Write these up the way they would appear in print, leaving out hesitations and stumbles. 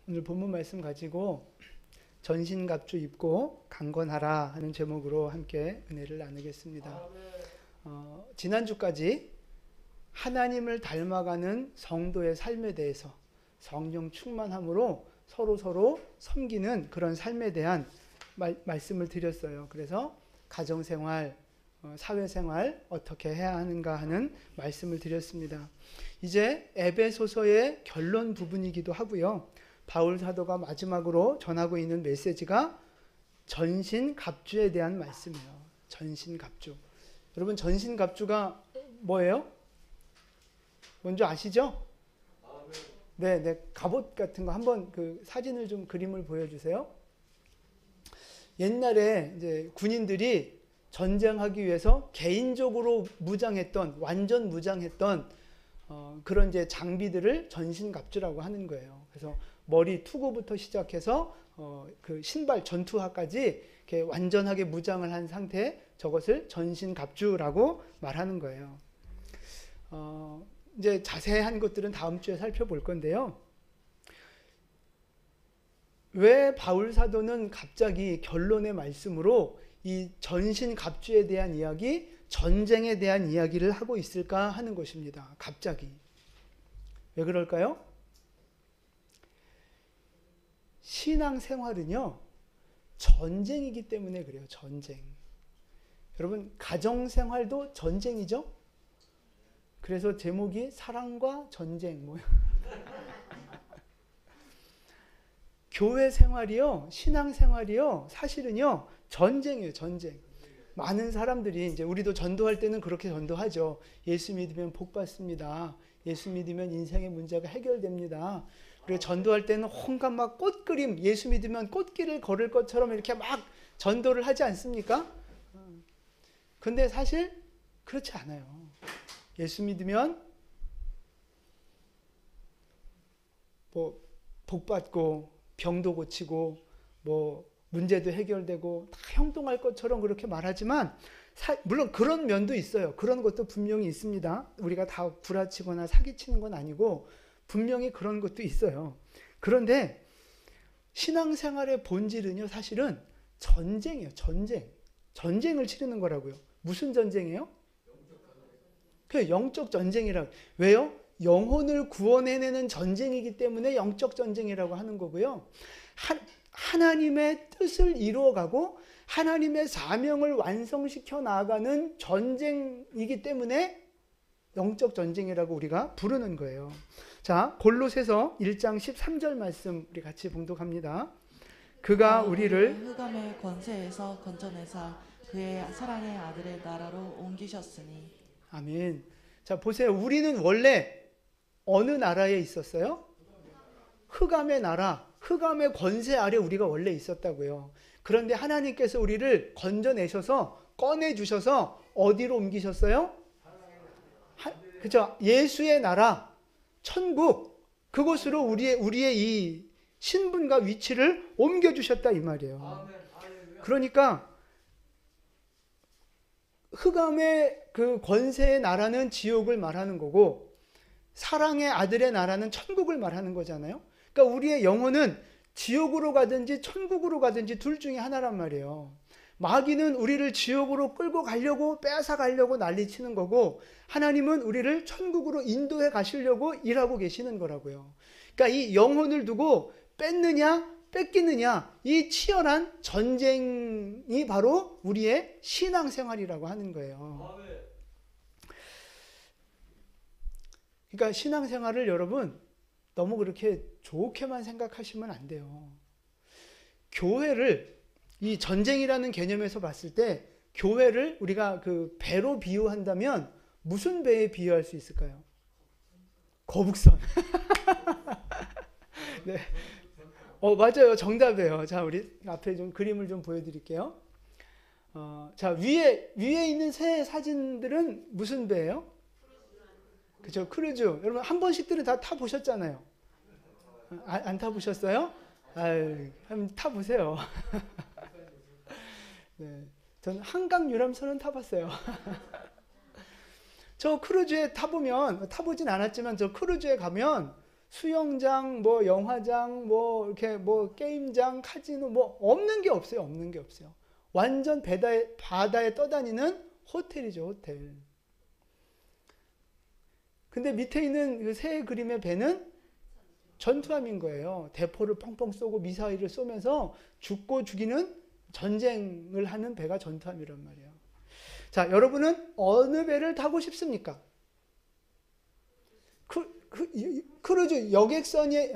오늘 본문 말씀 가지고 전신갑주 입고 강건하라 하는 제목으로 함께 은혜를 나누겠습니다. 지난주까지 하나님을 닮아가는 성도의 삶에 대해서 성령 충만함으로 서로 섬기는 그런 삶에 대한 말씀을 드렸어요. 그래서 가정생활, 사회생활 어떻게 해야 하는가 하는 말씀을 드렸습니다. 이제 에베소서의 결론 부분이기도 하고요. 바울 사도가 마지막으로 전하고 있는 메시지가 전신갑주에 대한 말씀이에요. 전신갑주. 여러분, 전신갑주가 뭐예요? 뭔지 아시죠? 네, 갑옷 같은 거 한번 그 사진을 좀 그림을 보여주세요. 옛날에 이제 군인들이 전쟁하기 위해서 개인적으로 무장했던, 완전 무장했던 그런 이제 장비들을 전신갑주라고 하는 거예요. 그래서 머리 투구부터 시작해서 그 신발 전투화까지 이렇게 완전하게 무장을 한 상태, 저것을 전신갑주라고 말하는 거예요. 이제 자세한 것들은 다음 주에 살펴볼 건데요. 왜 바울 사도는 갑자기 결론의 말씀으로 이 전신갑주에 대한 이야기, 전쟁에 대한 이야기를 하고 있을까 하는 것입니다. 갑자기. 왜 그럴까요? 신앙생활은요, 전쟁이기 때문에 그래요. 전쟁. 여러분, 가정생활도 전쟁이죠? 그래서 제목이 사랑과 전쟁. 교회 생활이요, 신앙생활이요, 사실은요, 전쟁이에요, 전쟁. 많은 사람들이 이제 우리도 전도할 때는 그렇게 전도하죠. 예수 믿으면 복 받습니다. 예수 믿으면 인생의 문제가 해결됩니다. 그리고 전도할 때는 온갖 막 꽃그림, 예수 믿으면 꽃길을 걸을 것처럼 이렇게 막 전도를 하지 않습니까? 근데 사실 그렇지 않아요. 예수 믿으면 뭐 복 받고 병도 고치고 뭐 문제도 해결되고 다 형통할 것처럼 그렇게 말하지만 물론 그런 면도 있어요. 그런 것도 분명히 있습니다. 우리가 다 구라치거나 사기치는 건 아니고 분명히 그런 것도 있어요. 그런데 신앙생활의 본질은요, 사실은 전쟁이에요. 전쟁을 치르는 거라고요. 무슨 전쟁이에요? 그 영적 전쟁이라고. 왜요? 영혼을 구원해내는 전쟁이기 때문에 영적 전쟁이라고 하는 거고요. 하나님의 뜻을 이루어가고 하나님의 사명을 완성시켜 나아가는 전쟁이기 때문에 영적 전쟁이라고 우리가 부르는 거예요. 자, 골로새서 1장 13절 말씀 우리 같이 봉독합니다. 그가 우리를 흑암의 권세에서 건져내사 그의 사랑의 아들의 나라로 옮기셨으니. 아멘. 자, 보세요. 우리는 원래 어느 나라에 있었어요? 흑암의 나라, 흑암의 권세 아래 우리가 원래 있었다고요. 그런데 하나님께서 우리를 건져내셔서 꺼내주셔서 어디로 옮기셨어요? 그죠? 예수의 나라, 천국, 그곳으로 우리의 이 신분과 위치를 옮겨주셨다 이 말이에요. 그러니까 흑암의 그 권세의 나라는 지옥을 말하는 거고 사랑의 아들의 나라는 천국을 말하는 거잖아요. 그러니까 우리의 영혼은 지옥으로 가든지 천국으로 가든지 둘 중에 하나란 말이에요. 마귀는 우리를 지옥으로 끌고 가려고 뺏어 가려고 난리치는 거고 하나님은 우리를 천국으로 인도해 가시려고 일하고 계시는 거라고요. 그러니까 이 영혼을 두고 뺏느냐 뺏기느냐 이 치열한 전쟁이 바로 우리의 신앙생활이라고 하는 거예요. 그러니까 신앙생활을 여러분 너무 그렇게 좋게만 생각하시면 안 돼요. 교회를 이 전쟁이라는 개념에서 봤을 때 교회를 우리가 그 배로 비유한다면 무슨 배에 비유할 수 있을까요? 거북선. 네. 맞아요. 정답이에요. 자, 우리 앞에 좀 그림을 좀 보여드릴게요. 자, 위에 있는 새 사진들은 무슨 배예요? 그죠? 크루즈. 여러분 한 번씩들은 다 타보셨잖아요. 안 타보셨어요? 한번 타보세요. 네, 전 한강 유람선은 타봤어요. 저 크루즈에 타보진 않았지만 저 크루즈에 가면 수영장, 뭐 영화장, 뭐 이렇게 뭐 게임장, 카지노 뭐 없는 게 없어요. 없는 게 없어요. 완전 바다에 떠다니는 호텔이죠, 호텔. 근데 밑에 있는 그 새 그림의 배는 전투함인 거예요. 대포를 펑펑 쏘고 미사일을 쏘면서 죽고 죽이는 전쟁을 하는 배가 전투함이란 말이에요. 자, 여러분은 어느 배를 타고 싶습니까? 크루즈, 여객선이,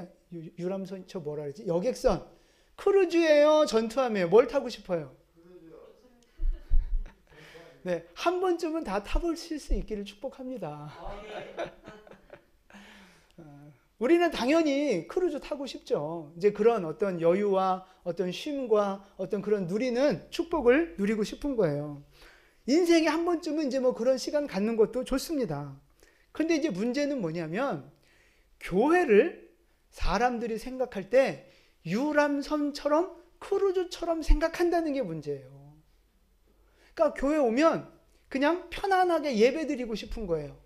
유람선, 저 뭐라 그러지? 여객선. 크루즈예요? 전투함이에요? 뭘 타고 싶어요? 네, 한 번쯤은 다 타보실 수 있기를 축복합니다. 우리는 당연히 크루즈 타고 싶죠. 이제 그런 어떤 여유와 어떤 쉼과 어떤 그런 누리는 축복을 누리고 싶은 거예요. 인생에 한 번쯤은 이제 뭐 그런 시간 갖는 것도 좋습니다. 근데 이제 문제는 뭐냐면 교회를 사람들이 생각할 때 유람선처럼 크루즈처럼 생각한다는 게 문제예요. 그러니까 교회 오면 그냥 편안하게 예배드리고 싶은 거예요.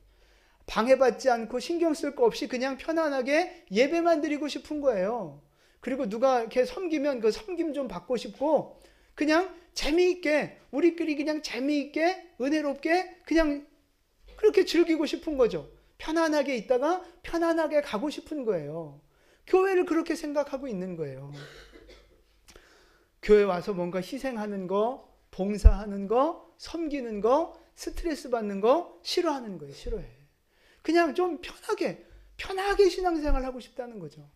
방해받지 않고 신경 쓸 거 없이 그냥 편안하게 예배만 드리고 싶은 거예요. 그리고 누가 이렇게 섬기면 그 섬김 좀 받고 싶고 그냥 재미있게 우리끼리 그냥 재미있게 은혜롭게 그냥 그렇게 즐기고 싶은 거죠. 편안하게 있다가 편안하게 가고 싶은 거예요. 교회를 그렇게 생각하고 있는 거예요. 교회 와서 뭔가 희생하는 거, 봉사하는 거, 섬기는 거, 스트레스 받는 거 싫어하는 거예요. 싫어해. 그냥 좀 편하게 신앙생활 하고 싶다는 거죠.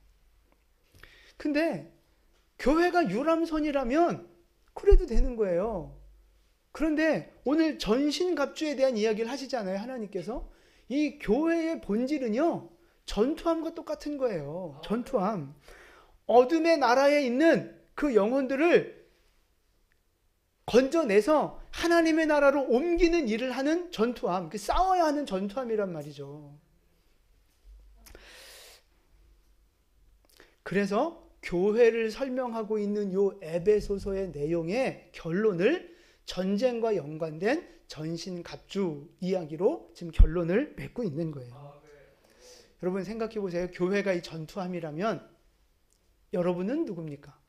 근데 교회가 유람선이라면 그래도 되는 거예요. 그런데 오늘 전신갑주에 대한 이야기를 하시잖아요. 하나님께서. 이 교회의 본질은요. 전투함과 똑같은 거예요. 전투함. 어둠의 나라에 있는 그 영혼들을 건져내서 하나님의 나라로 옮기는 일을 하는 전투함, 싸워야 하는 전투함이란 말이죠. 그래서 교회를 설명하고 있는 이 에베소서의 내용의 결론을 전쟁과 연관된 전신갑주 이야기로 지금 결론을 맺고 있는 거예요. 여러분 생각해 보세요. 교회가 이 전투함이라면 여러분은 누굽니까?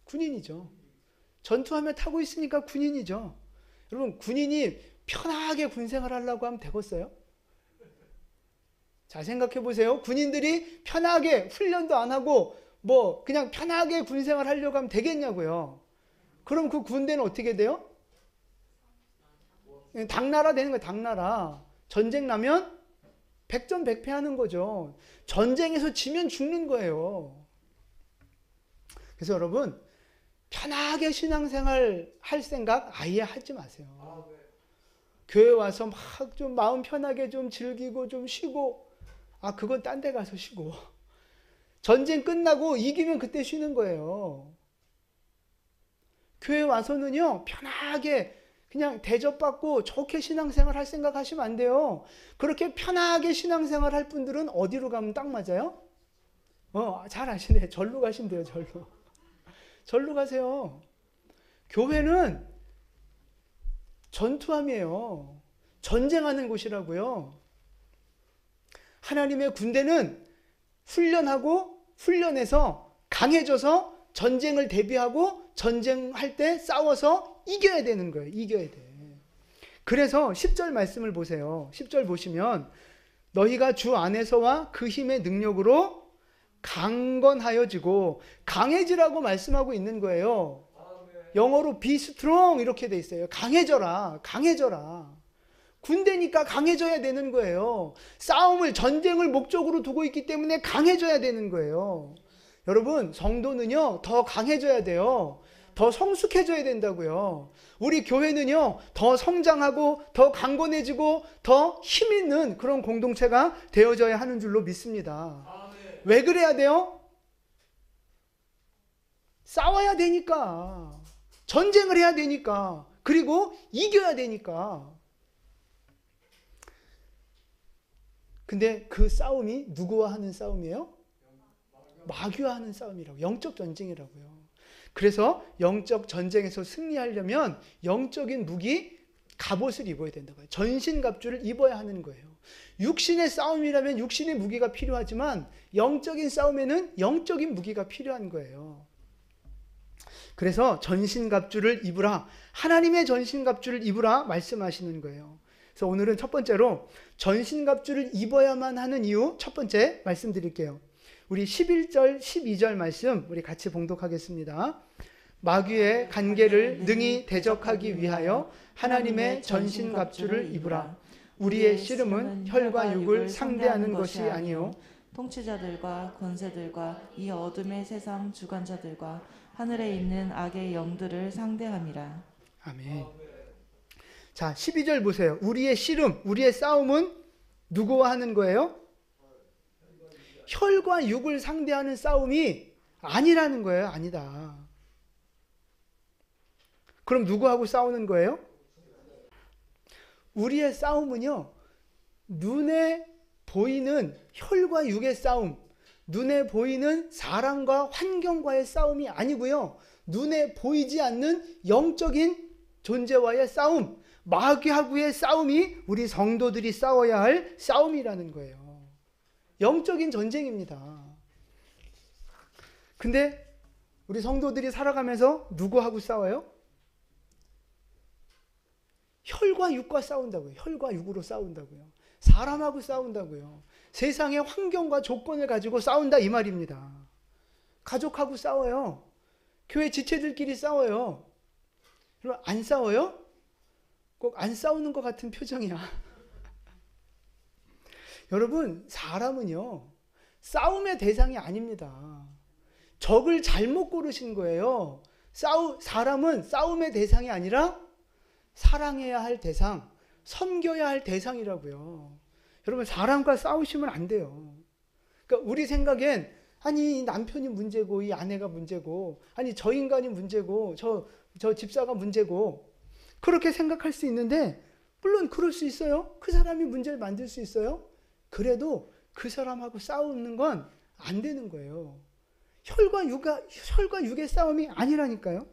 군인이죠. 전투함에 타고 있으니까 군인이죠. 여러분 군인이 편하게 군생활 하려고 하면 되겠어요? 자 생각해 보세요. 군인들이 편하게 훈련도 안 하고 뭐 그냥 편하게 군생활 하려고 하면 되겠냐고요. 그럼 그 군대는 어떻게 돼요? 당나라 되는 거예요. 당나라. 전쟁 나면 백전백패하는 거죠. 전쟁에서 지면 죽는 거예요. 그래서 여러분 편하게 신앙생활 할 생각 아예 하지 마세요. 교회 와서 막 좀 마음 편하게 좀 즐기고 좀 쉬고 그건 딴 데 가서 쉬고 전쟁 끝나고 이기면 그때 쉬는 거예요. 교회 와서는요 편하게 그냥 대접받고 좋게 신앙생활 할 생각 하시면 안 돼요. 그렇게 편하게 신앙생활 할 분들은 어디로 가면 딱 맞아요? 잘 아시네. 절로 가시면 돼요. 절로. 절로 가세요. 교회는 전투함이에요. 전쟁하는 곳이라고요. 하나님의 군대는 훈련하고 훈련해서 강해져서 전쟁을 대비하고 전쟁할 때 싸워서 이겨야 되는 거예요. 이겨야 돼. 그래서 10절 말씀을 보세요. 10절 보시면 너희가 주 안에서와 그 힘의 능력으로 강건하여지고 강해지라고 말씀하고 있는 거예요. 영어로 be strong 이렇게 돼 있어요. 강해져라. 강해져라. 군대니까 강해져야 되는 거예요. 싸움을 전쟁을 목적으로 두고 있기 때문에 강해져야 되는 거예요. 여러분 성도는요 더 강해져야 돼요. 더 성숙해져야 된다고요. 우리 교회는요 더 성장하고 더 강건해지고 더 힘있는 그런 공동체가 되어져야 하는 줄로 믿습니다. 왜 그래야 돼요? 싸워야 되니까. 전쟁을 해야 되니까. 그리고 이겨야 되니까. 근데 그 싸움이 누구와 하는 싸움이에요? 마귀와 하는 싸움이라고. 영적 전쟁이라고요. 그래서 영적 전쟁에서 승리하려면 영적인 무기, 갑옷을 입어야 된다고요. 전신갑주를 입어야 하는 거예요. 육신의 싸움이라면 육신의 무기가 필요하지만 영적인 싸움에는 영적인 무기가 필요한 거예요. 그래서 전신갑주를 입으라, 하나님의 전신갑주를 입으라 말씀하시는 거예요. 그래서 오늘은 첫 번째로 전신갑주를 입어야만 하는 이유 첫 번째 말씀드릴게요. 우리 11절 12절 말씀 우리 같이 봉독하겠습니다. 마귀의 간계를 능히 대적하기 위하여 하나님의 전신갑주를 입으라. 우리의 씨름은 혈과 육을 상대하는 것이 아니요 통치자들과 권세들과 이 어둠의 세상 주관자들과 하늘에 있는 악의 영들을 상대함이라. 아멘. 자, 12절 보세요. 우리의 씨름, 우리의 싸움은 누구와 하는 거예요? 혈과 육을 상대하는 싸움이 아니라는 거예요. 아니다. 그럼 누구하고 싸우는 거예요? 우리의 싸움은요, 눈에 보이는 혈과 육의 싸움, 눈에 보이는 사람과 환경과의 싸움이 아니고요, 눈에 보이지 않는 영적인 존재와의 싸움, 마귀하고의 싸움이 우리 성도들이 싸워야 할 싸움이라는 거예요. 영적인 전쟁입니다. 근데 우리 성도들이 살아가면서 누구하고 싸워요? 혈과 육과 싸운다고요. 혈과 육으로 싸운다고요. 사람하고 싸운다고요. 세상의 환경과 조건을 가지고 싸운다 이 말입니다. 가족하고 싸워요. 교회 지체들끼리 싸워요. 그럼 안 싸워요? 꼭 안 싸우는 것 같은 표정이야. 여러분, 사람은요, 싸움의 대상이 아닙니다. 적을 잘못 고르신 거예요. 사람은 싸움의 대상이 아니라 사랑해야 할 대상, 섬겨야 할 대상이라고요. 여러분, 사람과 싸우시면 안 돼요. 그러니까 우리 생각엔 아니 이 남편이 문제고 이 아내가 문제고 아니 저 인간이 문제고 저 집사가 문제고 그렇게 생각할 수 있는데, 물론 그럴 수 있어요. 그 사람이 문제를 만들 수 있어요. 그래도 그 사람하고 싸우는 건 안 되는 거예요. 혈과 육의 싸움이 아니라니까요.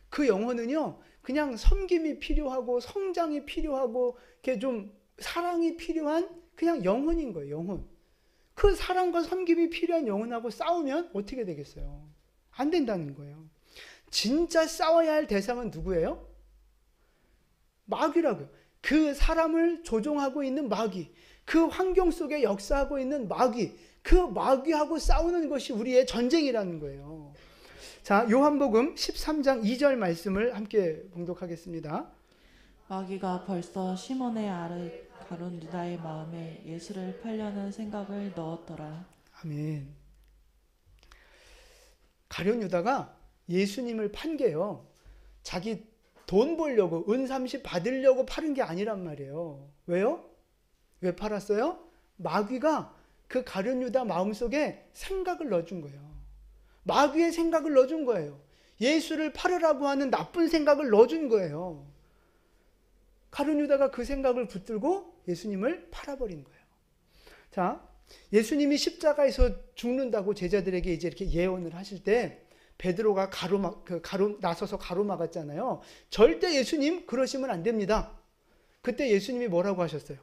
그 영혼은요, 그냥 섬김이 필요하고 성장이 필요하고 이렇게 좀 사랑이 필요한 그냥 영혼인 거예요. 영혼. 그 사랑과 섬김이 필요한 영혼하고 싸우면 어떻게 되겠어요? 안 된다는 거예요. 진짜 싸워야 할 대상은 누구예요? 마귀라고요. 그 사람을 조종하고 있는 마귀, 그 환경 속에 역사하고 있는 마귀, 그 마귀하고 싸우는 것이 우리의 전쟁이라는 거예요. 자, 요한복음 13장 2절 말씀을 함께 봉독하겠습니다. 마귀가 벌써 시몬의 아를 가룟 유다의 마음에 예수를 팔려는 생각을 넣었더라. 아멘. 가룟 유다가 예수님을 판 게요, 자기 돈 벌려고 은 30 받으려고 파는 게 아니란 말이에요. 왜요? 왜 팔았어요? 마귀가 그 가룟 유다 마음속에 생각을 넣어준 거예요. 마귀의 생각을 넣어준 거예요. 예수를 팔으라고 하는 나쁜 생각을 넣어준 거예요. 가룟 유다가 그 생각을 붙들고 예수님을 팔아버린 거예요. 자, 예수님이 십자가에서 죽는다고 제자들에게 이제 이렇게 예언을 하실 때 베드로가 나서서 가로막았잖아요. 절대 예수님 그러시면 안 됩니다. 그때 예수님이 뭐라고 하셨어요?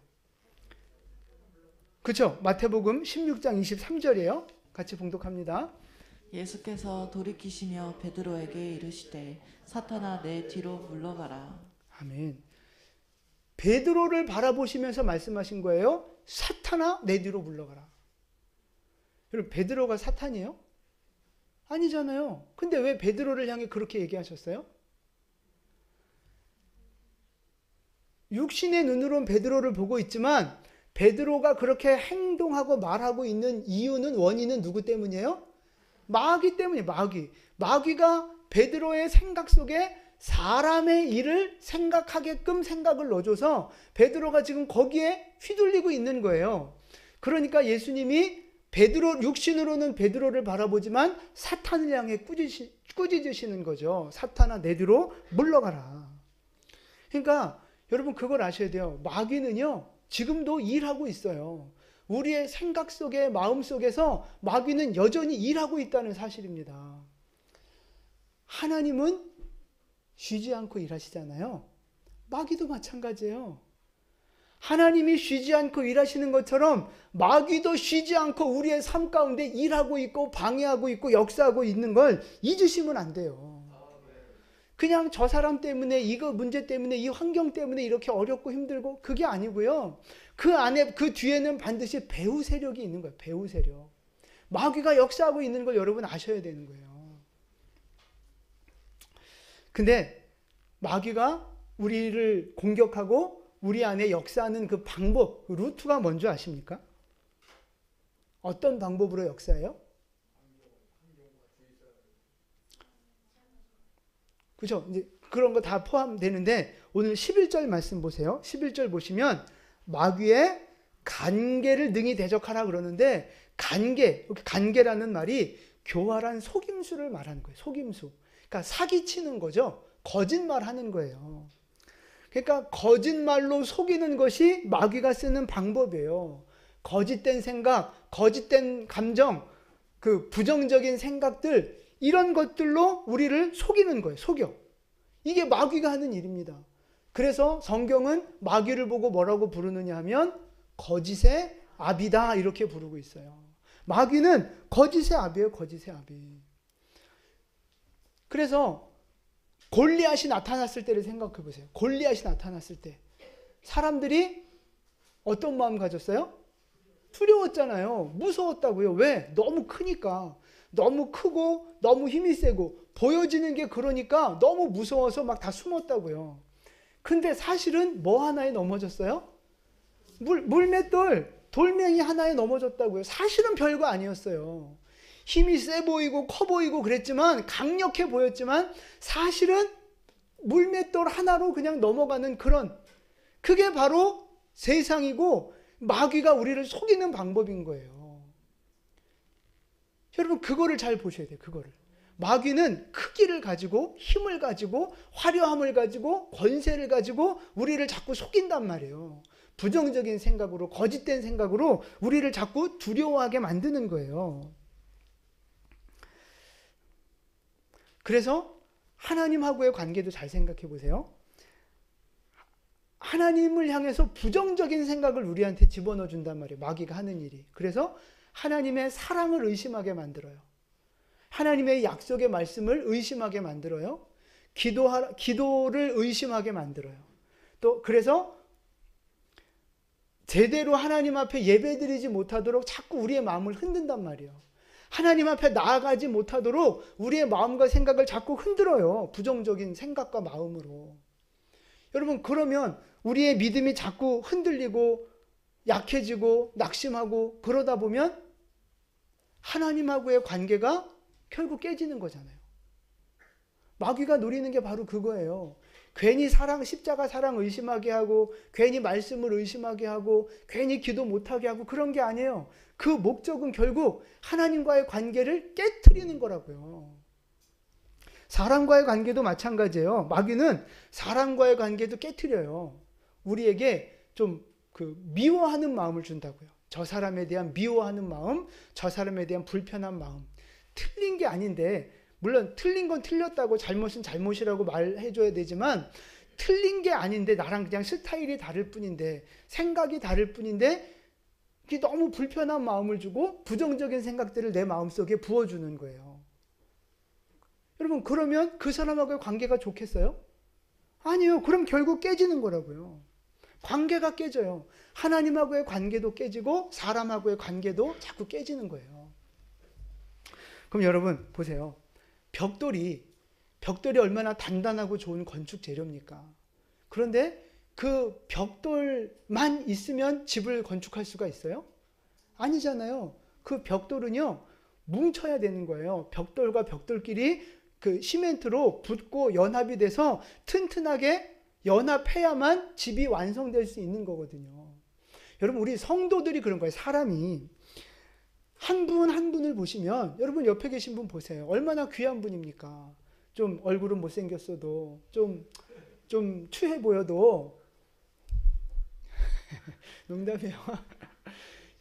그렇죠? 마태복음 16장 23절이에요. 같이 봉독합니다. 예수께서 돌이키시며 베드로에게 이르시되 사탄아 내 뒤로 물러가라. 아멘. 베드로를 바라보시면서 말씀하신 거예요. 사탄아 내 뒤로 물러가라. 여러분, 베드로가 사탄이에요? 아니잖아요. 근데 왜 베드로를 향해 그렇게 얘기하셨어요? 육신의 눈으로는 베드로를 보고 있지만 베드로가 그렇게 행동하고 말하고 있는 이유는, 원인은 누구 때문이에요? 마귀 때문이에요. 마귀가 베드로의 생각 속에 사람의 일을 생각하게끔 생각을 넣어줘서 베드로가 지금 거기에 휘둘리고 있는 거예요. 그러니까 예수님이 육신으로는 베드로를 바라보지만 사탄을 향해 꾸짖으시는 거죠. 사탄아 내 뒤로 물러가라. 그러니까 여러분, 그걸 아셔야 돼요. 마귀는요, 지금도 일하고 있어요. 우리의 생각 속에, 마음 속에서 마귀는 여전히 일하고 있다는 사실입니다. 하나님은 쉬지 않고 일하시잖아요. 마귀도 마찬가지예요. 하나님이 쉬지 않고 일하시는 것처럼 마귀도 쉬지 않고 우리의 삶 가운데 일하고 있고 방해하고 있고 역사하고 있는 걸 잊으시면 안 돼요. 그냥 저 사람 때문에 이거 문제 때문에 이 환경 때문에 이렇게 어렵고 힘들고 그게 아니고요. 그 안에 그 뒤에는 반드시 배후 세력이 있는 거예요. 배후 세력. 마귀가 역사하고 있는 걸 여러분 아셔야 되는 거예요. 근데 마귀가 우리를 공격하고 우리 안에 역사하는 그 방법, 그 루트가 뭔지 아십니까? 어떤 방법으로 역사해요? 그죠? 이제 그런 거 다 포함되는데 오늘 11절 말씀 보세요. 11절 보시면 마귀의 간계를 능히 대적하라 그러는데 간계라는 말이 교활한 속임수를 말하는 거예요. 속임수. 그러니까 사기치는 거죠. 거짓말하는 거예요. 그러니까 거짓말로 속이는 것이 마귀가 쓰는 방법이에요. 거짓된 생각, 거짓된 감정, 그 부정적인 생각들 이런 것들로 우리를 속이는 거예요. 속여. 이게 마귀가 하는 일입니다. 그래서 성경은 마귀를 보고 뭐라고 부르느냐 하면 거짓의 아비다 이렇게 부르고 있어요. 마귀는 거짓의 아비예요. 거짓의 아비. 그래서 골리앗이 나타났을 때를 생각해 보세요. 골리앗이 나타났을 때 사람들이 어떤 마음 가졌어요? 두려웠잖아요. 무서웠다고요. 왜? 너무 크니까. 너무 크고 너무 힘이 세고 보여지는 게 그러니까 너무 무서워서 막 다 숨었다고요. 근데 사실은 뭐 하나에 넘어졌어요? 물맷돌, 돌멩이 하나에 넘어졌다고요. 사실은 별거 아니었어요. 힘이 세 보이고 커 보이고 그랬지만 강력해 보였지만 사실은 물맷돌 하나로 그냥 넘어가는 그런 그게 바로 세상이고 마귀가 우리를 속이는 방법인 거예요. 여러분 그거를 잘 보셔야 돼요. 그거를. 마귀는 크기를 가지고 힘을 가지고 화려함을 가지고 권세를 가지고 우리를 자꾸 속인단 말이에요. 부정적인 생각으로 거짓된 생각으로 우리를 자꾸 두려워하게 만드는 거예요. 그래서 하나님하고의 관계도 잘 생각해 보세요. 하나님을 향해서 부정적인 생각을 우리한테 집어넣어 준단 말이에요. 마귀가 하는 일이. 그래서 하나님의 사랑을 의심하게 만들어요. 하나님의 약속의 말씀을 의심하게 만들어요. 기도를 의심하게 만들어요. 또 그래서 제대로 하나님 앞에 예배드리지 못하도록 자꾸 우리의 마음을 흔든단 말이에요. 하나님 앞에 나아가지 못하도록 우리의 마음과 생각을 자꾸 흔들어요. 부정적인 생각과 마음으로. 여러분 그러면 우리의 믿음이 자꾸 흔들리고 약해지고 낙심하고 그러다 보면 하나님하고의 관계가 결국 깨지는 거잖아요. 마귀가 노리는 게 바로 그거예요. 괜히 십자가 사랑 의심하게 하고 괜히 말씀을 의심하게 하고 괜히 기도 못하게 하고 그런 게 아니에요. 그 목적은 결국 하나님과의 관계를 깨트리는 거라고요. 사람과의 관계도 마찬가지예요. 마귀는 사람과의 관계도 깨트려요. 우리에게 좀 미워하는 마음을 준다고요. 저 사람에 대한 미워하는 마음, 저 사람에 대한 불편한 마음. 틀린 게 아닌데 물론 틀린 건 틀렸다고 잘못은 잘못이라고 말해줘야 되지만 틀린 게 아닌데 나랑 그냥 스타일이 다를 뿐인데 생각이 다를 뿐인데 이게 너무 불편한 마음을 주고 부정적인 생각들을 내 마음속에 부어주는 거예요. 여러분 그러면 그 사람하고의 관계가 좋겠어요? 아니요. 그럼 결국 깨지는 거라고요. 관계가 깨져요. 하나님하고의 관계도 깨지고 사람하고의 관계도 자꾸 깨지는 거예요. 그럼 여러분 보세요. 벽돌이 얼마나 단단하고 좋은 건축 재료입니까? 그런데 그 벽돌만 있으면 집을 건축할 수가 있어요? 아니잖아요. 그 벽돌은요 뭉쳐야 되는 거예요. 벽돌과 벽돌끼리 그 시멘트로 붙고 연합이 돼서 튼튼하게 연합해야만 집이 완성될 수 있는 거거든요. 여러분 우리 성도들이 그런 거예요. 사람이 한 분 한 분을 보시면 여러분 옆에 계신 분 보세요. 얼마나 귀한 분입니까? 좀 얼굴은 못생겼어도 좀 추해 보여도 농담이에요.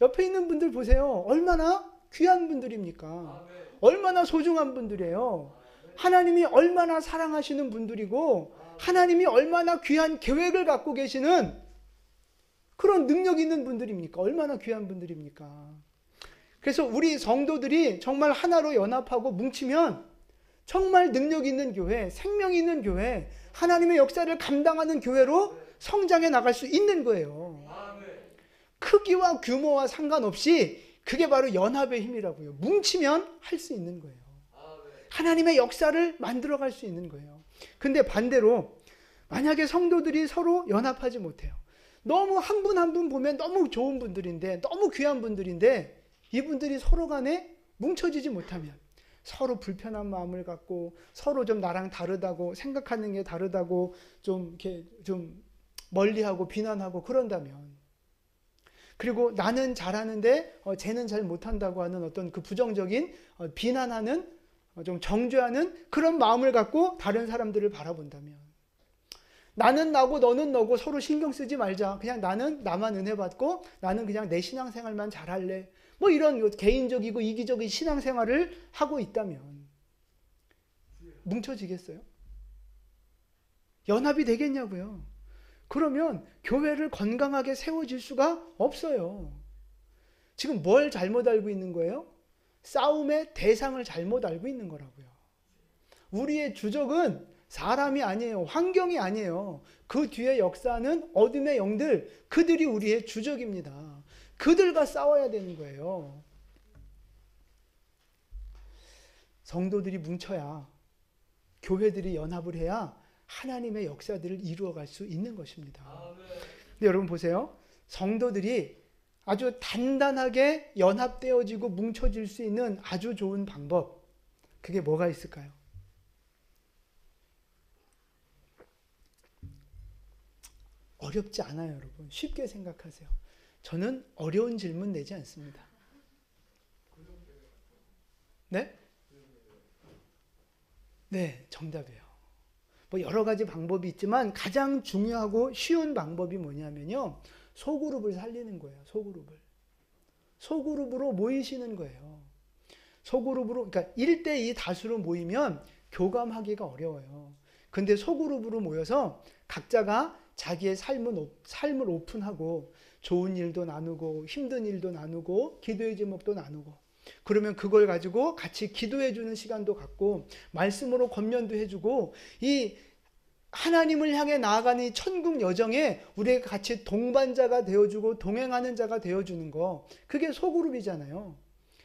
옆에 있는 분들 보세요. 얼마나 귀한 분들입니까? 얼마나 소중한 분들이에요. 하나님이 얼마나 사랑하시는 분들이고 하나님이 얼마나 귀한 계획을 갖고 계시는 그런 능력 있는 분들입니까? 얼마나 귀한 분들입니까? 그래서 우리 성도들이 정말 하나로 연합하고 뭉치면 정말 능력 있는 교회, 생명 있는 교회, 하나님의 역사를 감당하는 교회로 성장해 나갈 수 있는 거예요. 크기와 규모와 상관없이 그게 바로 연합의 힘이라고요. 뭉치면 할 수 있는 거예요. 하나님의 역사를 만들어갈 수 있는 거예요. 근데 반대로 만약에 성도들이 서로 연합하지 못해요. 너무 한 분 한 분 보면 너무 좋은 분들인데, 너무 귀한 분들인데 이분들이 서로 간에 뭉쳐지지 못하면, 서로 불편한 마음을 갖고 서로 좀 나랑 다르다고 생각하는 게 다르다고 좀 이렇게 좀 멀리하고 비난하고 그런다면, 그리고 나는 잘하는데 쟤는 잘 못한다고 하는 어떤 그 부정적인 비난하는, 좀 정죄하는 그런 마음을 갖고 다른 사람들을 바라본다면, 나는 나고 너는 너고 서로 신경 쓰지 말자, 그냥 나는 나만 은혜 받고 나는 그냥 내 신앙생활만 잘할래, 뭐 이런 개인적이고 이기적인 신앙생활을 하고 있다면 뭉쳐지겠어요? 연합이 되겠냐고요? 그러면 교회를 건강하게 세워질 수가 없어요. 지금 뭘 잘못 알고 있는 거예요? 싸움의 대상을 잘못 알고 있는 거라고요. 우리의 주적은 사람이 아니에요. 환경이 아니에요. 그 뒤에 역사는 어둠의 영들, 그들이 우리의 주적입니다. 그들과 싸워야 되는 거예요. 성도들이 뭉쳐야, 교회들이 연합을 해야 하나님의 역사들을 이루어갈 수 있는 것입니다. 근데 여러분 보세요. 성도들이 아주 단단하게 연합되어지고 뭉쳐질 수 있는 아주 좋은 방법, 그게 뭐가 있을까요? 어렵지 않아요, 여러분. 쉽게 생각하세요. 저는 어려운 질문 내지 않습니다. 네? 네, 정답이에요. 뭐 여러 가지 방법이 있지만 가장 중요하고 쉬운 방법이 뭐냐면요, 소그룹을 살리는 거예요. 소그룹으로 모이시는 거예요. 소그룹으로, 그러니까 1대2 다수로 모이면 교감하기가 어려워요. 근데 소그룹으로 모여서 각자가 자기의 삶을 오픈하고 좋은 일도 나누고 힘든 일도 나누고 기도의 제목도 나누고, 그러면 그걸 가지고 같이 기도해 주는 시간도 갖고 말씀으로 권면도 해주고, 이 하나님을 향해 나아가는 이 천국 여정에 우리가 같이 동반자가 되어주고 동행하는 자가 되어주는 거, 그게 소그룹이잖아요.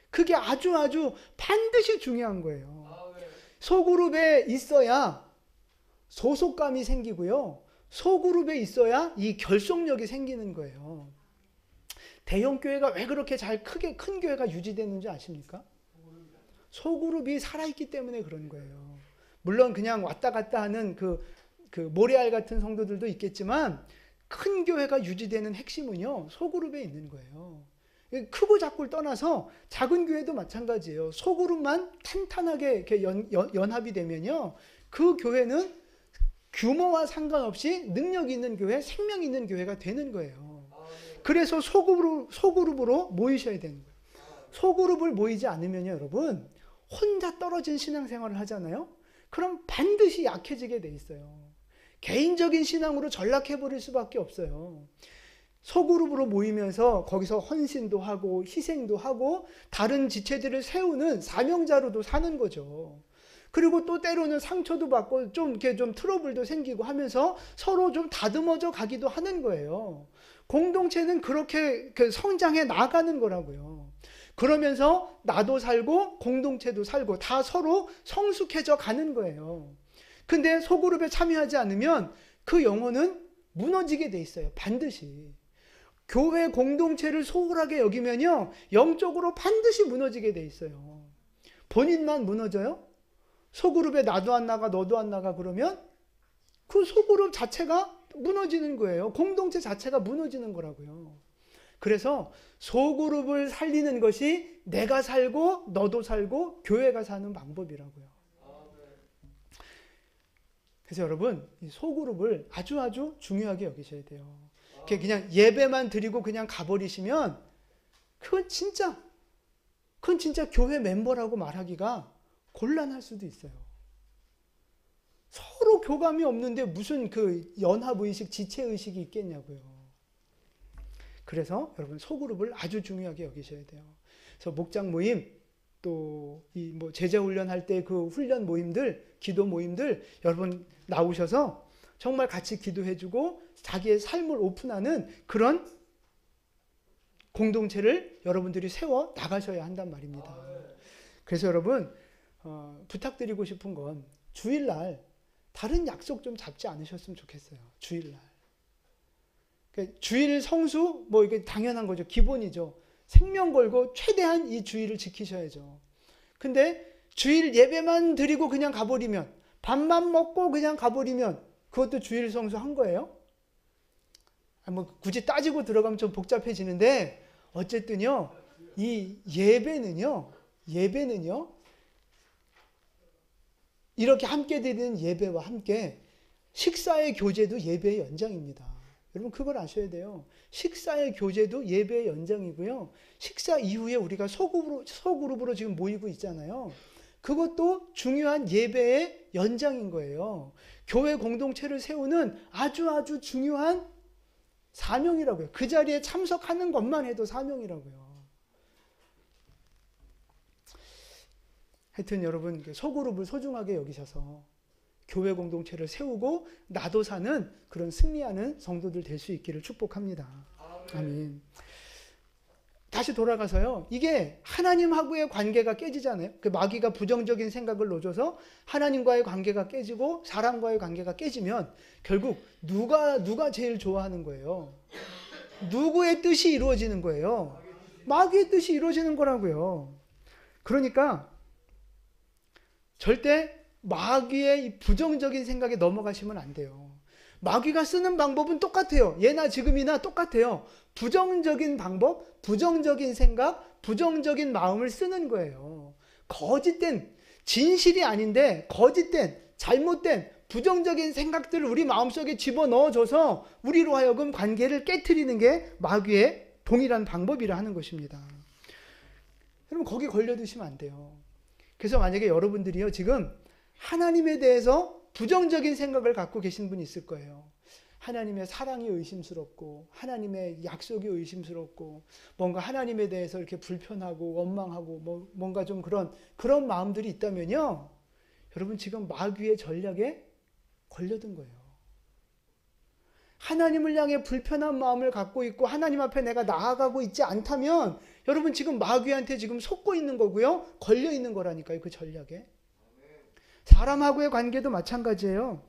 그게 아주 반드시 중요한 거예요. 소그룹에 있어야 소속감이 생기고요, 소그룹에 있어야 이 결속력이 생기는 거예요. 대형 교회가 왜 그렇게 큰 교회가 유지되는지 아십니까? 소그룹이 살아있기 때문에 그런 거예요. 물론 그냥 왔다 갔다 하는 그 모래알 같은 성도들도 있겠지만, 큰 교회가 유지되는 핵심은요, 소그룹에 있는 거예요. 크고 작고를 떠나서 작은 교회도 마찬가지예요. 소그룹만 탄탄하게 이렇게 연합이 되면요, 그 교회는 규모와 상관없이 능력 있는 교회, 생명 있는 교회가 되는 거예요. 그래서 소그룹으로 모이셔야 되는 거예요. 소그룹을 모이지 않으면요, 여러분, 혼자 떨어진 신앙생활을 하잖아요. 그럼 반드시 약해지게 돼 있어요. 개인적인 신앙으로 전락해버릴 수밖에 없어요. 소그룹으로 모이면서 거기서 헌신도 하고 희생도 하고 다른 지체들을 세우는 사명자로도 사는 거죠. 그리고 또 때로는 상처도 받고 좀 트러블도 생기고 하면서 서로 좀 다듬어져 가기도 하는 거예요. 공동체는 그렇게 성장해 나가는 거라고요. 그러면서 나도 살고 공동체도 살고 다 서로 성숙해져 가는 거예요. 근데 소그룹에 참여하지 않으면 그 영혼은 무너지게 돼 있어요. 반드시. 교회 공동체를 소홀하게 여기면요, 영적으로 반드시 무너지게 돼 있어요. 본인만 무너져요? 소그룹에 나도 안 나가 너도 안 나가 그러면 그 소그룹 자체가 무너지는 거예요. 공동체 자체가 무너지는 거라고요. 그래서 소그룹을 살리는 것이 내가 살고 너도 살고 교회가 사는 방법이라고요. 그래서 여러분, 이 소그룹을 아주 중요하게 여기셔야 돼요. 그냥 예배만 드리고 그냥 가버리시면 그건 진짜 교회 멤버라고 말하기가 곤란할 수도 있어요. 서로 교감이 없는데 무슨 그 연합의식, 지체의식이 있겠냐고요. 그래서 여러분 소그룹을 아주 중요하게 여기셔야 돼요. 그래서 목장 모임, 또 이 뭐 제자 훈련할 때 그 훈련 모임들, 기도 모임들 여러분 나오셔서 정말 같이 기도해주고 자기의 삶을 오픈하는 그런 공동체를 여러분들이 세워 나가셔야 한단 말입니다. 그래서 여러분 부탁드리고 싶은 건 주일날 다른 약속 좀 잡지 않으셨으면 좋겠어요. 주일날. 그러니까 주일 성수 뭐 이게 당연한 거죠. 기본이죠. 생명 걸고 최대한 이 주일을 지키셔야죠. 근데 주일 예배만 드리고 그냥 가버리면, 밥만 먹고 그냥 가버리면 그것도 주일 성수 한 거예요? 뭐 굳이 따지고 들어가면 좀 복잡해지는데 어쨌든요. 이 예배는요. 이렇게 함께 드리는 예배와 함께 식사의 교제도 예배의 연장입니다. 여러분 그걸 아셔야 돼요. 식사의 교제도 예배의 연장이고요. 식사 이후에 우리가 소그룹으로 지금 모이고 있잖아요. 그것도 중요한 예배의 연장인 거예요. 교회 공동체를 세우는 아주 중요한 사명이라고요. 그 자리에 참석하는 것만 해도 사명이라고요. 하여튼 여러분 소그룹을 소중하게 여기셔서 교회 공동체를 세우고 나도 사는 그런 승리하는 성도들 될 수 있기를 축복합니다. 아멘. 다시 돌아가서요. 이게 하나님하고의 관계가 깨지잖아요. 그 마귀가 부정적인 생각을 넣어줘서 하나님과의 관계가 깨지고 사람과의 관계가 깨지면 결국 누가 제일 좋아하는 거예요? 누구의 뜻이 이루어지는 거예요? 마귀의 뜻이 이루어지는 거라고요. 그러니까 절대 마귀의 이 부정적인 생각에 넘어가시면 안 돼요. 마귀가 쓰는 방법은 똑같아요. 예나 지금이나 똑같아요. 부정적인 방법, 부정적인 생각, 부정적인 마음을 쓰는 거예요. 거짓된, 진실이 아닌데 거짓된, 잘못된, 부정적인 생각들을 우리 마음속에 집어넣어줘서 우리로 하여금 관계를 깨트리는 게 마귀의 동일한 방법이라 하는 것입니다. 여러분 거기 걸려드시면 안 돼요. 그래서 만약에 여러분들이요 지금 하나님에 대해서 부정적인 생각을 갖고 계신 분이 있을 거예요. 하나님의 사랑이 의심스럽고 하나님의 약속이 의심스럽고 뭔가 하나님에 대해서 이렇게 불편하고 원망하고 뭔가 좀 그런 마음들이 있다면요. 여러분 지금 마귀의 전략에 걸려든 거예요. 하나님을 향해 불편한 마음을 갖고 있고 하나님 앞에 내가 나아가고 있지 않다면 여러분 지금 마귀한테 지금 속고 있는 거고요. 걸려 있는 거라니까요. 그 전략에. 사람하고의 관계도 마찬가지예요.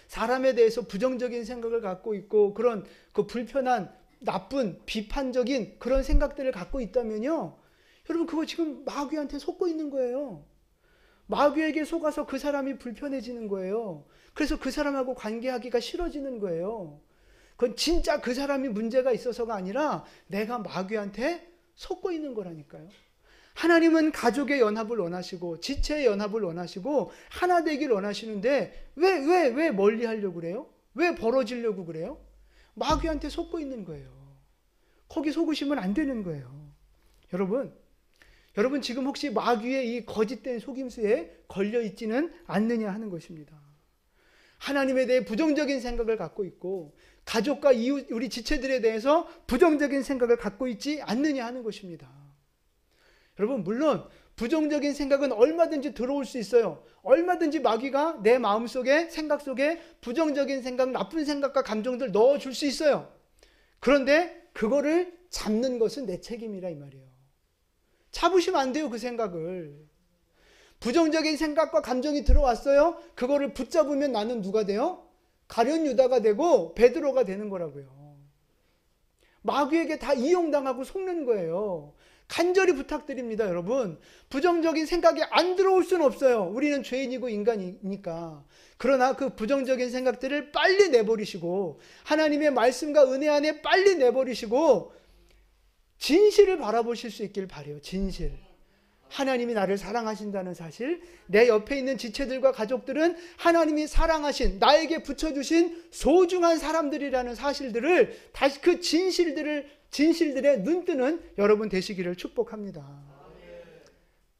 사람에 대해서 부정적인 생각을 갖고 있고 그런 그 불편한 나쁜 비판적인 그런 생각들을 갖고 있다면요. 여러분 그거 지금 마귀한테 속고 있는 거예요. 마귀에게 속아서 그 사람이 불편해지는 거예요. 그래서 그 사람하고 관계하기가 싫어지는 거예요. 그건 진짜 그 사람이 문제가 있어서가 아니라 내가 마귀한테 속고 있는 거라니까요. 하나님은 가족의 연합을 원하시고 지체의 연합을 원하시고 하나 되길 원하시는데 왜 멀리 하려고 그래요? 왜 벌어지려고 그래요? 마귀한테 속고 있는 거예요. 거기 속으시면 안 되는 거예요. 여러분 지금 혹시 마귀의 이 거짓된 속임수에 걸려 있지는 않느냐 하는 것입니다. 하나님에 대해 부정적인 생각을 갖고 있고 가족과 이웃 우리 지체들에 대해서 부정적인 생각을 갖고 있지 않느냐 하는 것입니다. 여러분 물론 부정적인 생각은 얼마든지 들어올 수 있어요. 얼마든지 마귀가 내 마음속에 생각 속에 부정적인 생각, 나쁜 생각과 감정들 넣어줄 수 있어요. 그런데 그거를 잡는 것은 내 책임이라 이 말이에요. 잡으시면 안 돼요. 그 생각을. 부정적인 생각과 감정이 들어왔어요. 그거를 붙잡으면 나는 누가 돼요? 가룟 유다가 되고 베드로가 되는 거라고요. 마귀에게 다 이용당하고 속는 거예요. 간절히 부탁드립니다, 여러분. 부정적인 생각이 안 들어올 수는 없어요. 우리는 죄인이고 인간이니까. 그러나 그 부정적인 생각들을 빨리 내버리시고 하나님의 말씀과 은혜 안에 빨리 내버리시고 진실을 바라보실 수 있길 바라요. 진실. 하나님이 나를 사랑하신다는 사실, 내 옆에 있는 지체들과 가족들은 하나님이 사랑하신 나에게 붙여주신 소중한 사람들이라는 사실들을 다시 그 진실들의 눈뜨는 여러분 되시기를 축복합니다.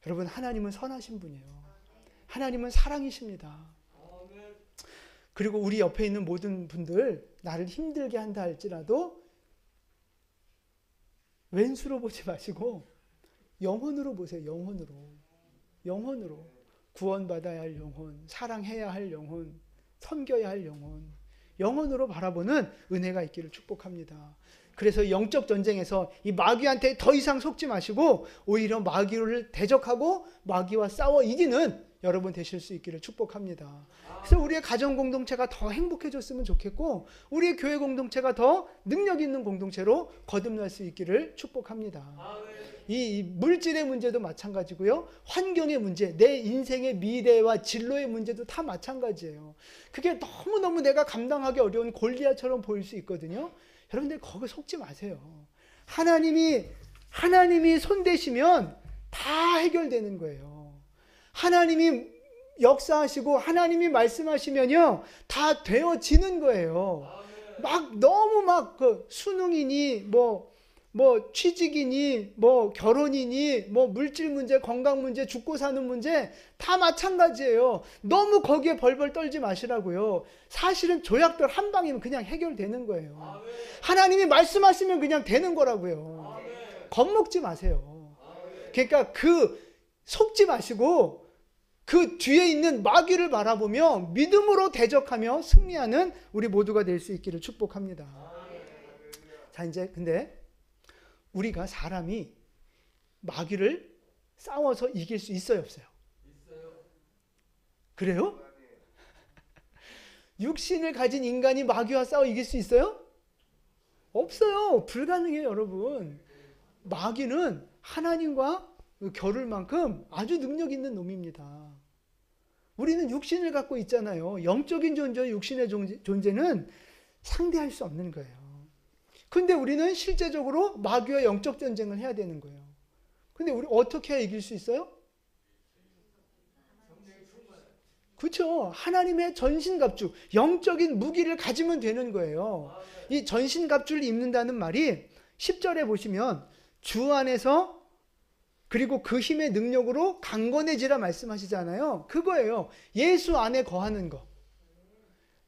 여러분 하나님은 선하신 분이에요. 하나님은 사랑이십니다. 그리고 우리 옆에 있는 모든 분들 나를 힘들게 한다 할지라도 왼수로 보지 마시고 영혼으로 보세요. 영혼으로 구원받아야 할 영혼, 사랑해야 할 영혼, 섬겨야 할 영혼으로 바라보는 은혜가 있기를 축복합니다. 그래서 영적 전쟁에서 이 마귀한테 더 이상 속지 마시고 오히려 마귀를 대적하고 마귀와 싸워 이기는 여러분 되실 수 있기를 축복합니다. 그래서 우리의 가정 공동체가 더 행복해졌으면 좋겠고 우리의 교회 공동체가 더 능력 있는 공동체로 거듭날 수 있기를 축복합니다. 이 물질의 문제도 마찬가지고요. 환경의 문제, 내 인생의 미래와 진로의 문제도 다 마찬가지예요. 그게 너무너무 내가 감당하기 어려운 골리앗처럼 보일 수 있거든요. 여러분들 거기 속지 마세요. 하나님이 손대시면 다 해결되는 거예요. 하나님이 역사하시고 하나님이 말씀하시면요 다 되어지는 거예요. 막 너무 막 그 수능이니 뭐 취직이니 뭐 결혼이니 뭐 물질 문제, 건강 문제, 죽고 사는 문제 다 마찬가지예요. 너무 거기에 벌벌 떨지 마시라고요. 사실은 조약들 한 방이면 그냥 해결되는 거예요. 하나님이 말씀하시면 그냥 되는 거라고요. 겁먹지 마세요. 그러니까 속지 마시고 그 뒤에 있는 마귀를 바라보며 믿음으로 대적하며 승리하는 우리 모두가 될 수 있기를 축복합니다. 자, 이제 근데 우리가 사람이 마귀를 싸워서 이길 수 있어요, 없어요? 그래요? 육신을 가진 인간이 마귀와 싸워 이길 수 있어요? 없어요. 불가능해요, 여러분. 마귀는 하나님과 겨룰 만큼 아주 능력 있는 놈입니다. 우리는 육신을 갖고 있잖아요. 영적인 존재와 육신의 존재는 상대할 수 없는 거예요. 근데 우리는 실제적으로 마귀와 영적 전쟁을 해야 되는 거예요. 근데 우리 어떻게 해야 이길 수 있어요? 그렇죠. 하나님의 전신갑주, 영적인 무기를 가지면 되는 거예요. 이 전신갑주를 입는다는 말이 10절에 보시면 주 안에서 그리고 그 힘의 능력으로 강건해지라 말씀하시잖아요. 그거예요. 예수 안에 거하는 거,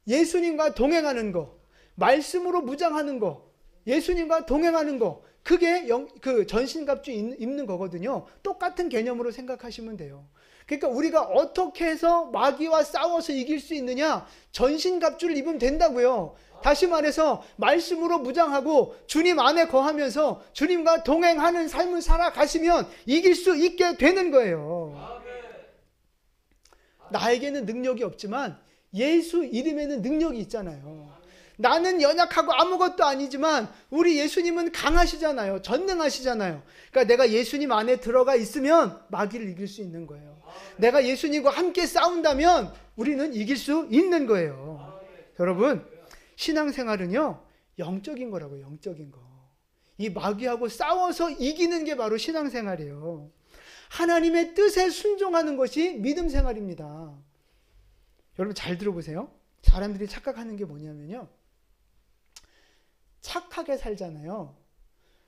예수님과 동행하는 거, 말씀으로 무장하는 거, 예수님과 동행하는 거, 그게 그 전신갑주 입는 거거든요. 똑같은 개념으로 생각하시면 돼요. 그러니까 우리가 어떻게 해서 마귀와 싸워서 이길 수 있느냐? 전신갑주를 입으면 된다고요. 다시 말해서 말씀으로 무장하고 주님 안에 거하면서 주님과 동행하는 삶을 살아가시면 이길 수 있게 되는 거예요. 나에게는 능력이 없지만 예수 이름에는 능력이 있잖아요. 나는 연약하고 아무것도 아니지만 우리 예수님은 강하시잖아요. 전능하시잖아요. 그러니까 내가 예수님 안에 들어가 있으면 마귀를 이길 수 있는 거예요. 내가 예수님과 함께 싸운다면 우리는 이길 수 있는 거예요. 여러분, 신앙생활은요 영적인 거라고요. 영적인 거. 이 마귀하고 싸워서 이기는 게 바로 신앙생활이에요. 하나님의 뜻에 순종하는 것이 믿음생활입니다. 여러분 잘 들어보세요. 사람들이 착각하는 게 뭐냐면요, 착하게 살잖아요.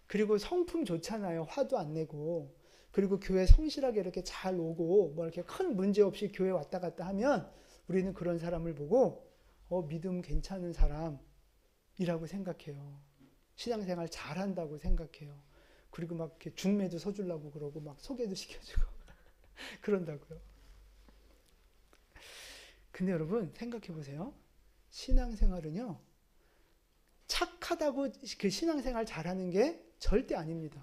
그리고 성품 좋잖아요. 화도 안 내고. 그리고 교회 성실하게 이렇게 잘 오고 뭐 이렇게 큰 문제 없이 교회 왔다 갔다 하면 우리는 그런 사람을 보고 믿음 괜찮은 사람이라고 생각해요. 신앙생활 잘한다고 생각해요. 그리고 막 이렇게 중매도 서주려고 그러고 막 소개도 시켜주고 그런다고요. 근데 여러분 생각해 보세요. 신앙생활은요 착하다고 그 신앙생활 잘하는 게 절대 아닙니다.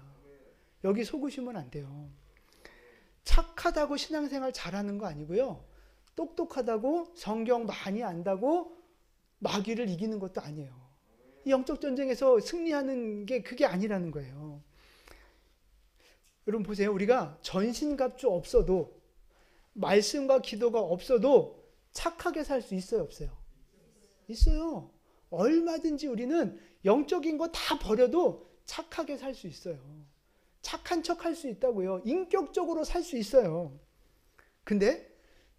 여기 속으시면 안 돼요. 착하다고 신앙생활 잘하는 거 아니고요. 똑똑하다고 성경 많이 안다고 마귀를 이기는 것도 아니에요. 이 영적 전쟁에서 승리하는 게 그게 아니라는 거예요. 여러분 보세요. 우리가 전신갑주 없어도 말씀과 기도가 없어도 착하게 살 수 있어요, 없어요? 있어요. 얼마든지 우리는 영적인 거 다 버려도 착하게 살 수 있어요. 착한 척 할 수 있다고요. 인격적으로 살 수 있어요. 근데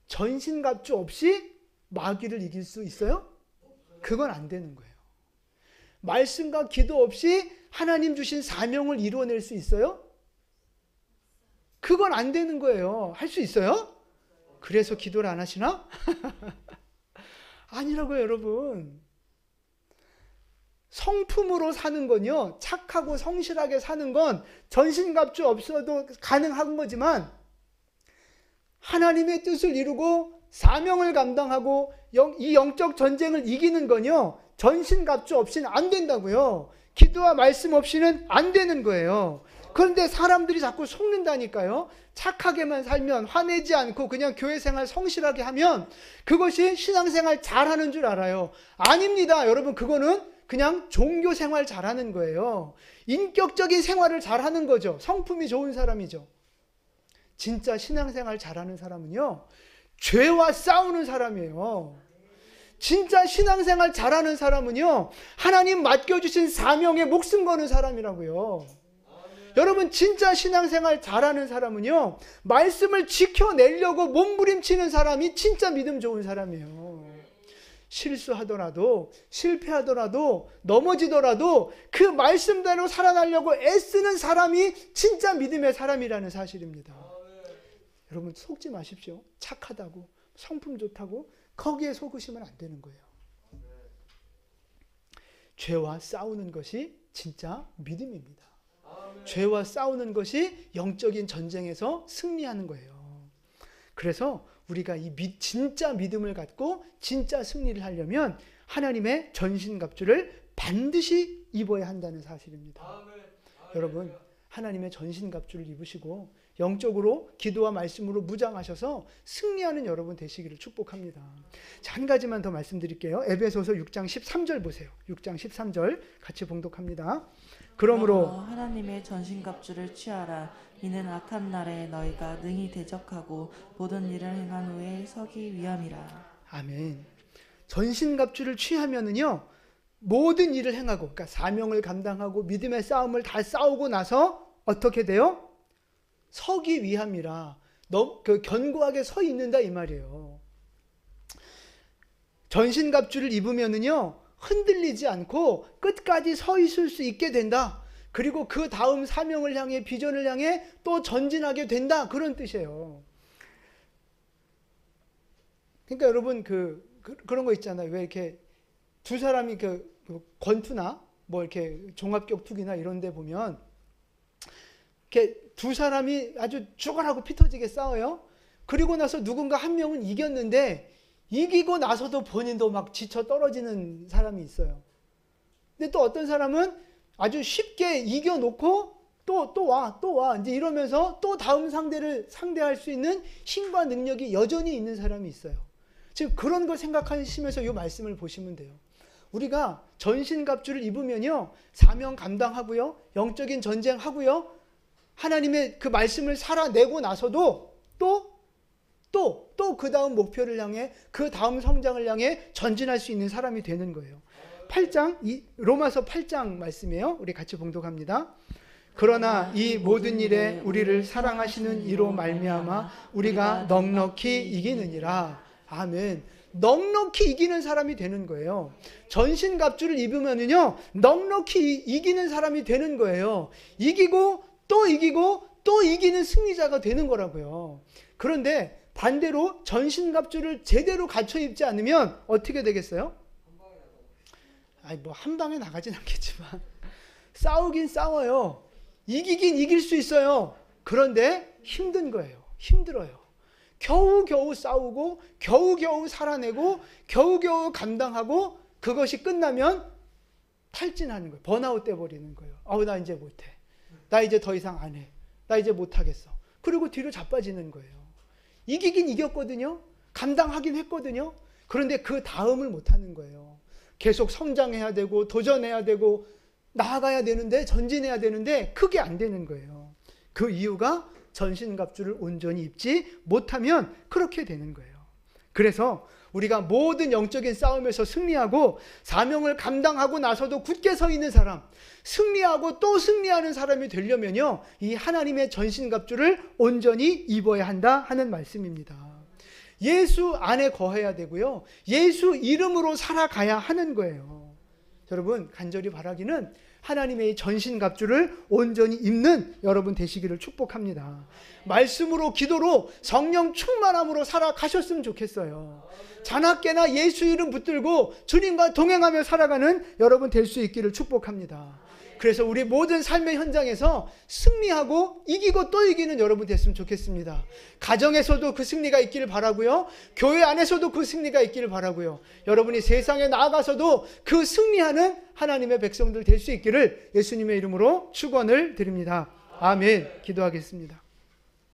전신갑주 없이 마귀를 이길 수 있어요? 그건 안 되는 거예요. 말씀과 기도 없이 하나님 주신 사명을 이루어낼 수 있어요? 그건 안 되는 거예요. 할 수 있어요? 그래서 기도를 안 하시나? 아니라고요, 여러분. 성품으로 사는 건요, 착하고 성실하게 사는 건 전신갑주 없어도 가능한 거지만 하나님의 뜻을 이루고 사명을 감당하고 이 영적 전쟁을 이기는 건요, 전신갑주 없이는 안 된다고요. 기도와 말씀 없이는 안 되는 거예요. 그런데 사람들이 자꾸 속는다니까요. 착하게만 살면, 화내지 않고 그냥 교회 생활 성실하게 하면 그것이 신앙생활 잘하는 줄 알아요. 아닙니다. 여러분, 그거는 그냥 종교 생활 잘하는 거예요. 인격적인 생활을 잘하는 거죠. 성품이 좋은 사람이죠. 진짜 신앙생활 잘하는 사람은요, 죄와 싸우는 사람이에요. 진짜 신앙생활 잘하는 사람은요, 하나님 맡겨주신 사명에 목숨 거는 사람이라고요. 여러분, 진짜 신앙생활 잘하는 사람은요, 말씀을 지켜내려고 몸부림치는 사람이 진짜 믿음 좋은 사람이에요. 실수하더라도, 실패하더라도, 넘어지더라도 그 말씀대로 살아나려고 애쓰는 사람이 진짜 믿음의 사람이라는 사실입니다. 여러분, 속지 마십시오. 착하다고, 성품 좋다고 거기에 속으시면 안 되는 거예요. 죄와 싸우는 것이 진짜 믿음입니다. 죄와 싸우는 것이 영적인 전쟁에서 승리하는 거예요. 그래서 우리가 이 진짜 믿음을 갖고 진짜 승리를 하려면 하나님의 전신갑주를 반드시 입어야 한다는 사실입니다. 여러분, 하나님의 전신갑주를 입으시고 영적으로 기도와 말씀으로 무장하셔서 승리하는 여러분 되시기를 축복합니다. 자, 한 가지만 더 말씀드릴게요. 에베소서 6장 13절 보세요. 6장 13절 같이 봉독합니다. 그러므로 하나님의 전신갑주를 취하라. 이는 악한 날에 너희가 능히 대적하고 모든 일을 행한 후에 서기 위함이라. 아멘. 전신갑주를 취하면은요, 모든 일을 행하고, 그러니까 사명을 감당하고 믿음의 싸움을 다 싸우고 나서 어떻게 돼요? 서기 위함이라. 견고하게 서 있는다 이 말이에요. 전신갑주를 입으면은요, 흔들리지 않고 끝까지 서 있을 수 있게 된다. 그리고 그 다음 사명을 향해, 비전을 향해 또 전진하게 된다. 그런 뜻이에요. 그러니까 여러분, 그런 거 있잖아요. 왜 이렇게 두 사람이 권투나 뭐 이렇게 종합격투기나 이런 데 보면 이렇게 두 사람이 아주 죽어라고 피 터지게 싸워요. 그리고 나서 누군가 한 명은 이겼는데 이기고 나서도 본인도 막 지쳐 떨어지는 사람이 있어요. 근데 또 어떤 사람은 아주 쉽게 이겨놓고 또 와 이제 이러면서 또 다음 상대를 상대할 수 있는 힘과 능력이 여전히 있는 사람이 있어요. 지금 그런 걸 생각하시면서 이 말씀을 보시면 돼요. 우리가 전신갑주를 입으면요, 사명 감당하고요, 영적인 전쟁하고요, 하나님의 그 말씀을 살아내고 나서도 또 그 다음 목표를 향해, 그 다음 성장을 향해 전진할 수 있는 사람이 되는 거예요. 8장, 로마서 8장 말씀이에요. 우리 같이 봉독합니다. 그러나 이 모든 일에 우리를 사랑하시는 이로 말미암아 우리가 넉넉히 이기느니라. 아멘. 넉넉히 이기는 사람이 되는 거예요. 전신갑주를 입으면은요, 넉넉히 이기는 사람이 되는 거예요. 이기고 또 이기는 승리자가 되는 거라고요. 그런데 반대로 전신갑주를 제대로 갖춰 입지 않으면 어떻게 되겠어요? 뭐 한 방에 나가진 않겠지만 싸우긴 싸워요. 이기긴 이길 수 있어요. 그런데 힘든 거예요. 힘들어요. 겨우겨우 싸우고 겨우겨우 살아내고 겨우겨우 감당하고 그것이 끝나면 탈진하는 거예요. 번아웃 돼버리는 거예요. 나 이제 못해. 나 이제 더 이상 안 해. 나 이제 못하겠어. 그리고 뒤로 자빠지는 거예요. 이기긴 이겼거든요. 감당하긴 했거든요. 그런데 그 다음을 못하는 거예요. 계속 성장해야 되고 도전해야 되고 나아가야 되는데, 전진해야 되는데 그게 안 되는 거예요. 그 이유가 전신갑주를 온전히 입지 못하면 그렇게 되는 거예요. 그래서 우리가 모든 영적인 싸움에서 승리하고 사명을 감당하고 나서도 굳게 서 있는 사람, 승리하고 또 승리하는 사람이 되려면요, 이 하나님의 전신갑주를 온전히 입어야 한다 하는 말씀입니다. 예수 안에 거해야 되고요, 예수 이름으로 살아가야 하는 거예요. 여러분, 간절히 바라기는 하나님의 전신갑주를 온전히 입는 여러분 되시기를 축복합니다. 말씀으로 기도로 성령 충만함으로 살아가셨으면 좋겠어요. 자나깨나 예수 이름 붙들고 주님과 동행하며 살아가는 여러분 될 수 있기를 축복합니다. 그래서 우리 모든 삶의 현장에서 승리하고 이기고 또 이기는 여러분 됐으면 좋겠습니다. 가정에서도 그 승리가 있기를 바라고요. 교회 안에서도 그 승리가 있기를 바라고요. 여러분이 세상에 나아가서도 그 승리하는 하나님의 백성들 될 수 있기를 예수님의 이름으로 축원을 드립니다. 아멘. 기도하겠습니다.